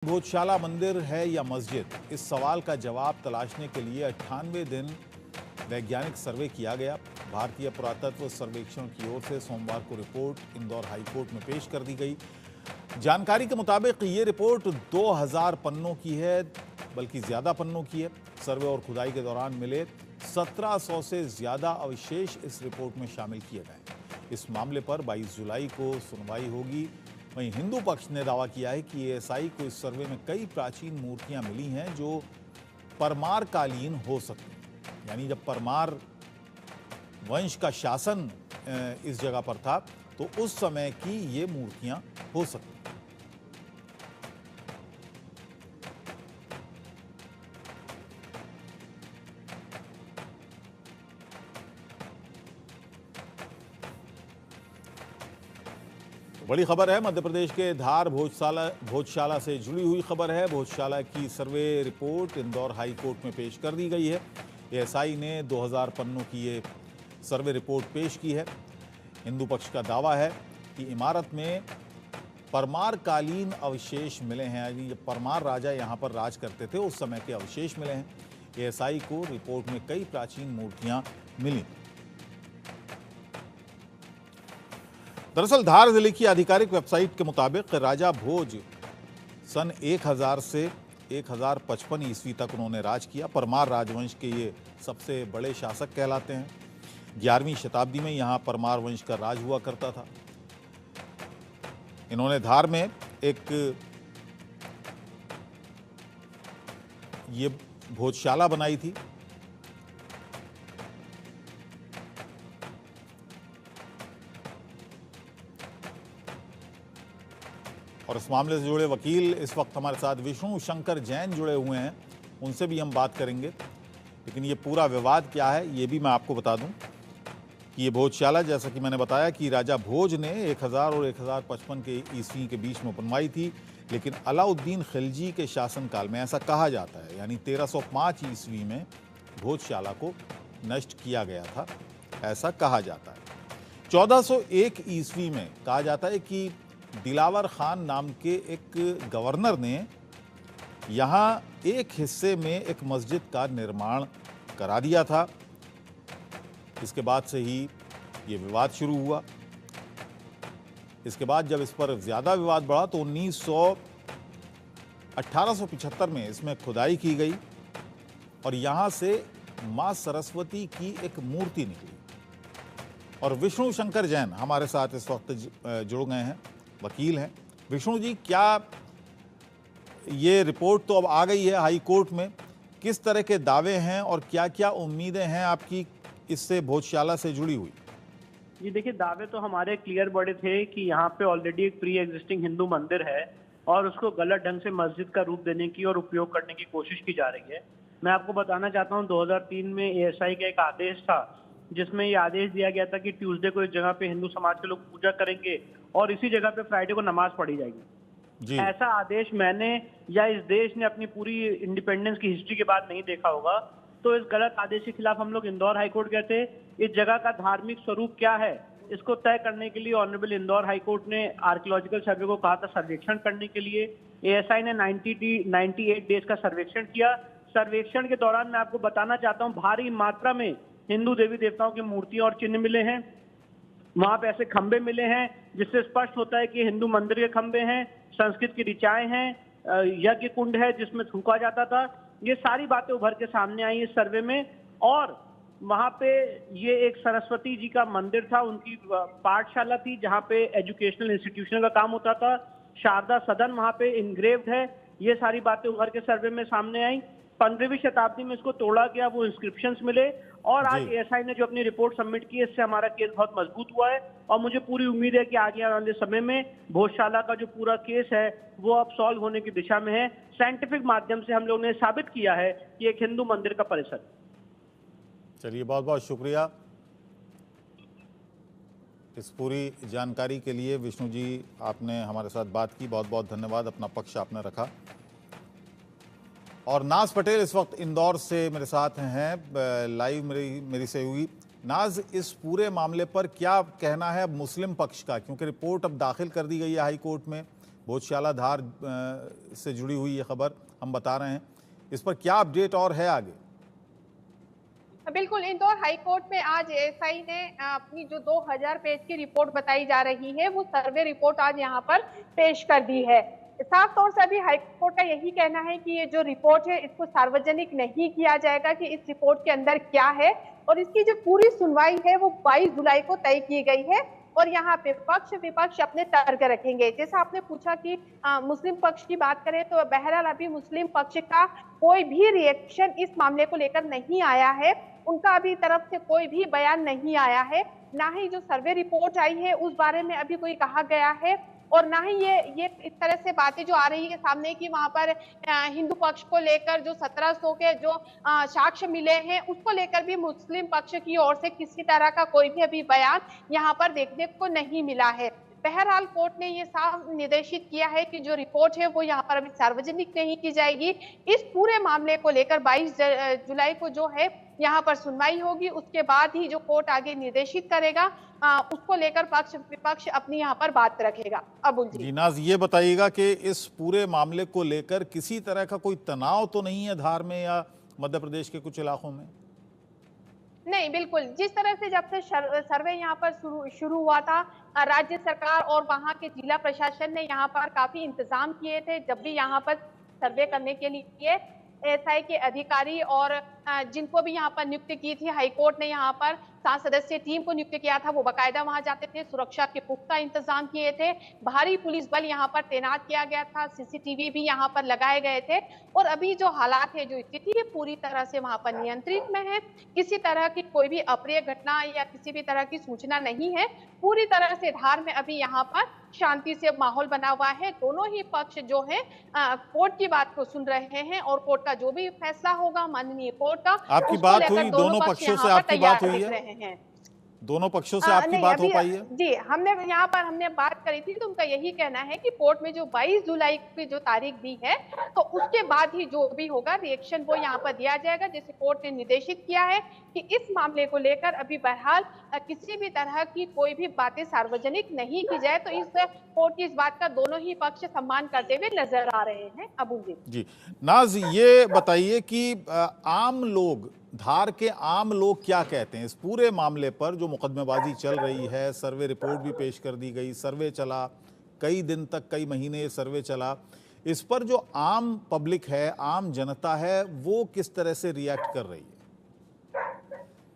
भोजशाला मंदिर है या मस्जिद, इस सवाल का जवाब तलाशने के लिए 98 दिन वैज्ञानिक सर्वे किया गया। भारतीय पुरातत्व सर्वेक्षण की ओर से सोमवार को रिपोर्ट इंदौर हाईकोर्ट में पेश कर दी गई। जानकारी के मुताबिक ये रिपोर्ट 2000 पन्नों की है, बल्कि ज्यादा पन्नों की है। सर्वे और खुदाई के दौरान मिले 1700 से ज्यादा अवशेष इस रिपोर्ट में शामिल किए गए। इस मामले पर 22 जुलाई को सुनवाई होगी। वहीं हिंदू पक्ष ने दावा किया है कि एएसआई को इस सर्वे में कई प्राचीन मूर्तियां मिली हैं जो परमार कालीन हो सकती हैं, यानी जब परमार वंश का शासन इस जगह पर था तो उस समय की ये मूर्तियां हो सकती हैं। बड़ी खबर है, मध्य प्रदेश के धार भोजशाला से जुड़ी हुई खबर है। भोजशाला की survey report Indore high court में पेश कर दी गई है। एएसआई ने 2000 पन्नों की ये सर्वे रिपोर्ट पेश की है। हिंदू पक्ष का दावा है कि इमारत में परमार कालीन अवशेष मिले हैं, यानी जब परमार राजा यहाँ पर राज करते थे उस समय के अवशेष मिले हैं। एएसआई को रिपोर्ट में कई प्राचीन मूर्तियां मिली। दरअसल धार जिले की आधिकारिक वेबसाइट के मुताबिक राजा भोज सन 1000 से 1055 ईस्वी तक उन्होंने राज किया। परमार राजवंश के ये सबसे बड़े शासक कहलाते हैं। 11वीं शताब्दी में यहाँ परमार वंश का राज हुआ करता था। इन्होंने धार में एक ये भोजशाला बनाई थी। और इस मामले से जुड़े वकील इस वक्त हमारे साथ विष्णु शंकर जैन जुड़े हुए हैं, उनसे भी हम बात करेंगे। लेकिन ये पूरा विवाद क्या है ये भी मैं आपको बता दूं कि ये भोजशाला, जैसा कि मैंने बताया कि राजा भोज ने 1000 और 1055 के ईस्वी के बीच में बनवाई थी, लेकिन अलाउद्दीन खिलजी के शासनकाल में ऐसा कहा जाता है, यानी 1305 ईस्वी में भोजशाला को नष्ट किया गया था, ऐसा कहा जाता है। 1401 ईस्वी में कहा जाता है कि दिलावर खान नाम के एक गवर्नर ने यहाँ एक हिस्से में एक मस्जिद का निर्माण करा दिया था। इसके बाद से ही ये विवाद शुरू हुआ। इसके बाद जब इस पर ज़्यादा विवाद बढ़ा तो 1875 में इसमें खुदाई की गई और यहाँ से माँ सरस्वती की एक मूर्ति निकली। और विष्णु शंकर जैन हमारे साथ इस वक्त जुड़ गए हैं, वकील हैं। विष्णु जी, क्या ये रिपोर्ट तो अब आ गई है हाई कोर्ट में, किस तरह के दावे हैं और क्या क्या उम्मीदें हैं आपकी इससे भोजशाला से जुड़ी हुई? जी देखिए, दावे तो हमारे क्लियर बड़े थे कि यहाँ पे ऑलरेडी एक प्री एग्जिस्टिंग हिंदू मंदिर है और उसको गलत ढंग से मस्जिद का रूप देने की और उपयोग करने की कोशिश की जा रही है। मैं आपको बताना चाहता हूँ 2003 में एएसआई का एक आदेश था जिसमें ये आदेश दिया गया था कि ट्यूसडे को इस जगह पे हिंदू समाज के लोग पूजा करेंगे और इसी जगह पे फ्राइडे को नमाज पढ़ी जाएगी। ऐसा आदेश मैंने या इस देश ने अपनी पूरी इंडिपेंडेंस की हिस्ट्री के बाद नहीं देखा होगा। तो इस गलत आदेश के खिलाफ हम लोग इंदौर हाईकोर्ट गए थे। इस जगह का धार्मिक स्वरूप क्या है इसको तय करने के लिए ऑनरेबल इंदौर हाईकोर्ट ने आर्कियोलॉजिकल सर्वे को कहा था सर्वेक्षण करने के लिए। एएसआई ने 98 डेज का सर्वेक्षण किया। सर्वेक्षण के दौरान मैं आपको बताना चाहता हूँ भारी मात्रा में हिंदू देवी देवताओं की मूर्तियां और चिन्ह मिले हैं। वहां पे ऐसे खंबे मिले हैं जिससे स्पष्ट होता है कि हिंदू मंदिर के खंबे हैं, संस्कृत की ऋचाएं हैं, यज्ञ कुंड है जिसमें थूका जाता था। ये सारी बातें उभर के सामने आई इस सर्वे में। और वहां पे ये एक सरस्वती जी का मंदिर था, उनकी पाठशाला थी जहां पे एजुकेशनल इंस्टीट्यूशन का काम होता था। शारदा सदन वहां पे इनग्रेव्ड है। ये सारी बातें उभर के सर्वे में सामने आई। 15वीं शताब्दी में इसको तोड़ा गया, वो इंस्क्रिप्शंस मिले और आज एएसआई ने जो अपनी रिपोर्ट सबमिट की है इससे हमारा केस बहुत मजबूत हुआ है और मुझे पूरी उम्मीद है कि आगे आने वाले समय में भोजशाला का जो पूरा केस है वो अब सॉल्व होने की दिशा में है। साइंटिफिक माध्यम से हम लोग ने साबित किया है कि एक हिंदू मंदिर का परिसर। चलिए, बहुत बहुत शुक्रिया इस पूरी जानकारी के लिए। विष्णु जी, आपने हमारे साथ बात की, बहुत बहुत धन्यवाद, अपना पक्ष आपने रखा। और नाज पटेल इस वक्त इंदौर से मेरे साथ हैं लाइव मेरी सहयोगी। नाज, इस पूरे मामले पर क्या कहना है अब मुस्लिम पक्ष का, क्योंकि रिपोर्ट अब दाखिल कर दी गई है हाई कोर्ट में, भोजशाला धार से जुड़ी हुई ये खबर हम बता रहे हैं। इस पर क्या अपडेट और है आगे? बिल्कुल, इंदौर हाई कोर्ट में आज एएसआई ने अपनी जो 2000 पेज की रिपोर्ट बताई जा रही है, वो सर्वे रिपोर्ट आज यहाँ पर पेश कर दी है। साफ तौर से अभी हाई कोर्ट का यही कहना है कि ये जो रिपोर्ट है इसको सार्वजनिक नहीं किया जाएगा कि इस रिपोर्ट के अंदर क्या है, और इसकी जो पूरी सुनवाई है वो 22 जुलाई को तय की गई है। और यहाँ पे पक्ष विपक्ष अपने तर्क रखेंगे। जैसा आपने पूछा कि मुस्लिम पक्ष की बात करें, तो बहरहाल अभी मुस्लिम पक्ष का कोई भी रिएक्शन इस मामले को लेकर नहीं आया है। उनका अभी तरफ से कोई भी बयान नहीं आया है, ना ही जो सर्वे रिपोर्ट आई है उस बारे में अभी कोई कहा गया है, और ना ही ये इस तरह से बातें जो आ रही है सामने कि वहां पर हिंदू पक्ष को लेकर जो 1700 के जो साक्ष्य मिले हैं उसको लेकर भी मुस्लिम पक्ष की ओर से किसी तरह का कोई भी अभी बयान यहाँ पर देखने को नहीं मिला है। बहरहाल कोर्ट ने ये साफ निर्देशित किया है कि जो रिपोर्ट है वो यहाँ पर अभी सार्वजनिक नहीं की जाएगी। इस पूरे मामले को लेकर 22 जुलाई को जो है यहाँ पर सुनवाई होगी, उसके बाद ही जो कोर्ट आगे निर्देशित करेगा उसको लेकर पक्ष विपक्ष अपनी यहाँ पर बात रखेगा। अबुल जी, नाज ये बताइएगा कि इस पूरे मामले को लेकर किसी तरह का कोई तनाव तो नहीं है धार में या मध्य प्रदेश के कुछ इलाकों में? नहीं, बिल्कुल। जिस तरह से जब से सर्वे यहाँ पर शुरू हुआ था, राज्य सरकार और वहाँ के जिला प्रशासन ने यहाँ पर काफी इंतजाम किए थे। जब भी यहाँ पर सर्वे करने के लिए एएसआई के अधिकारी और जिनको भी यहाँ पर नियुक्त की थी, हाईकोर्ट ने यहाँ पर 7 सदस्यीय टीम को नियुक्त किया था, वो बाकायदा वहां जाते थे, सुरक्षा के पुख्ता इंतजाम किए थे, भारी पुलिस बल यहाँ पर तैनात किया गया था, सीसीटीवी भी यहाँ पर लगाए गए थे। और अभी जो हालात है, जो स्थिति है, पूरी तरह से वहां पर नियंत्रित में है। किसी तरह की कोई भी अप्रिय घटना या किसी भी तरह की सूचना नहीं है। पूरी तरह से धार में अभी यहाँ पर शांति से माहौल बना हुआ है। दोनों ही पक्ष जो है कोर्ट की बात को सुन रहे हैं, और कोर्ट का जो भी फैसला होगा माननीय कोर्ट का, आपकी बात हुई? दोनों पक्षों से आपकी बात हुई है? दोनों पक्षों से आपकी बात हो पाई है? जी, हमने बात करी थी, तो उनका यही कहना है कि कोर्ट में जो 22 जुलाई की जो तारीख दी है, तो उसके बाद ही जो भी होगा रिएक्शन वो यहाँ पर दिया जाएगा। जैसे कोर्ट ने निर्देशित किया है कि इस मामले को लेकर अभी बहरहाल किसी भी तरह की कोई भी बातें सार्वजनिक नहीं की जाए। तो इस कोर्ट की इस बात का दोनों ही पक्ष सम्मान करते हुए नजर आ रहे हैं। अबुल जी, नाज ये बताइए कि आम लोग, धार के आम लोग क्या कहते हैं इस पूरे मामले पर? जो मुकदमेबाजी चल रही है, सर्वे रिपोर्ट भी पेश कर दी गई, सर्वे चला कई दिन तक, कई महीने सर्वे चला, इस पर जो आम पब्लिक है, आम जनता है, वो किस तरह से रिएक्ट कर रही है?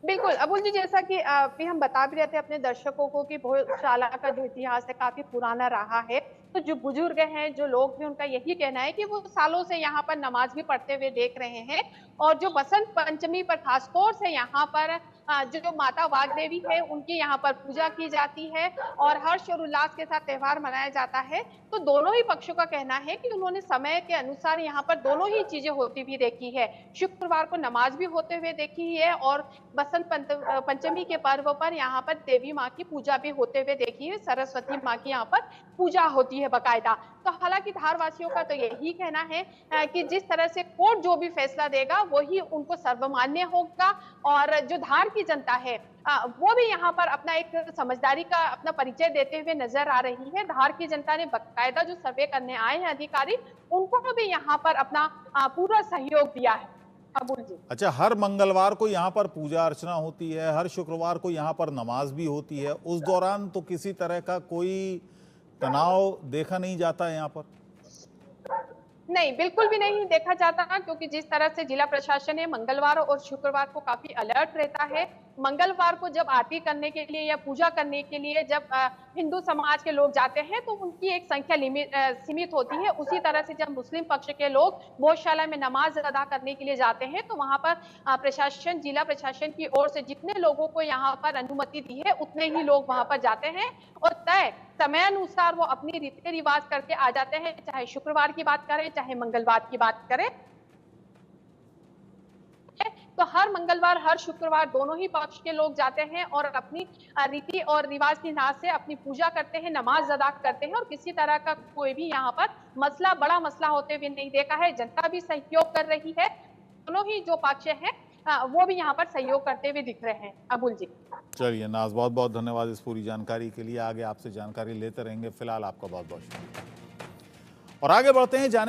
बिल्कुल अबुल जी, जैसा कि अभी हम बता भी रहे थे अपने दर्शकों को कि भोजशाला का जो इतिहास है काफी पुराना रहा है। तो जो बुजुर्ग हैं, जो लोग हैं, उनका यही कहना है कि वो सालों से यहाँ पर नमाज भी पढ़ते हुए देख रहे हैं। और जो बसंत पंचमी पर खासतौर से यहाँ पर जो माता वाग्देवी है उनकी यहाँ पर पूजा की जाती है और हर्ष और उल्लास के साथ त्योहार मनाया जाता है। तो दोनों ही पक्षों का कहना है कि उन्होंने समय के अनुसार यहाँ पर दोनों ही चीजें होती हुई देखी है। शुक्रवार को नमाज भी होते हुए देखी है, और बसंत पंचमी के पर्व पर यहाँ पर देवी माँ की पूजा भी होते हुए देखी है। सरस्वती माँ की यहाँ पर पूजा होती है बाकायदा। तो हालांकि धारवासियों का तो यही कहना है कि जिस तरह से कोर्ट जो भी फैसला देगा वही उनको सर्वमान्य होगा। और जो धार की जनता है वो भी यहाँ पर अपना एक समझदारी का अपना परिचय देते हुए नजर आ रही है। धार की जनता ने बाकायदा जो सर्वे करने आए हैं अधिकारी, उनको भी यहाँ पर अपना पूरा सहयोग दिया है। अबुल जी, अच्छा, हर मंगलवार को यहाँ पर पूजा अर्चना होती है, हर शुक्रवार को यहाँ पर नमाज भी होती है, उस दौरान तो किसी तरह का कोई तनाव देखा नहीं जाता है यहाँ पर? नहीं, बिल्कुल भी नहीं देखा जाता, क्योंकि जिस तरह से जिला प्रशासन है मंगलवार और शुक्रवार को काफी अलर्ट रहता है। मंगलवार को जब आरती करने के लिए या पूजा करने के लिए जब हिंदू समाज के लोग जाते हैं तो उनकी एक संख्या सीमित होती है। उसी तरह से जब मुस्लिम पक्ष के लोग भोजशाला में नमाज अदा करने के लिए जाते हैं तो वहां पर प्रशासन, जिला प्रशासन की ओर से जितने लोगों को यहाँ पर अनुमति दी है उतने ही लोग वहां पर जाते हैं और तय समय अनुसार वो अपनी रीति रिवाज करके आ जाते हैं। चाहे शुक्रवार की बात करें, चाहे मंगलवार की बात करें, तो हर मंगलवार हर शुक्रवार दोनों ही पक्ष के लोग जाते हैं और अपनी रीति और रिवाज के हिसाब से अपनी पूजा करते हैं, नमाज अदा करते हैं और किसी तरह का कोई भी यहाँ पर मसला, बड़ा मसला होते हुए नहीं देखा है। जनता भी सहयोग कर रही है, दोनों ही जो पक्ष हैं वो भी यहाँ पर सहयोग करते हुए दिख रहे हैं। अबुल जी, चलिए नाज, बहुत बहुत धन्यवाद इस पूरी जानकारी के लिए। आगे आपसे जानकारी लेते रहेंगे। फिलहाल आपका बहुत बहुत शुक्रिया। और आगे बढ़ते हैं जाने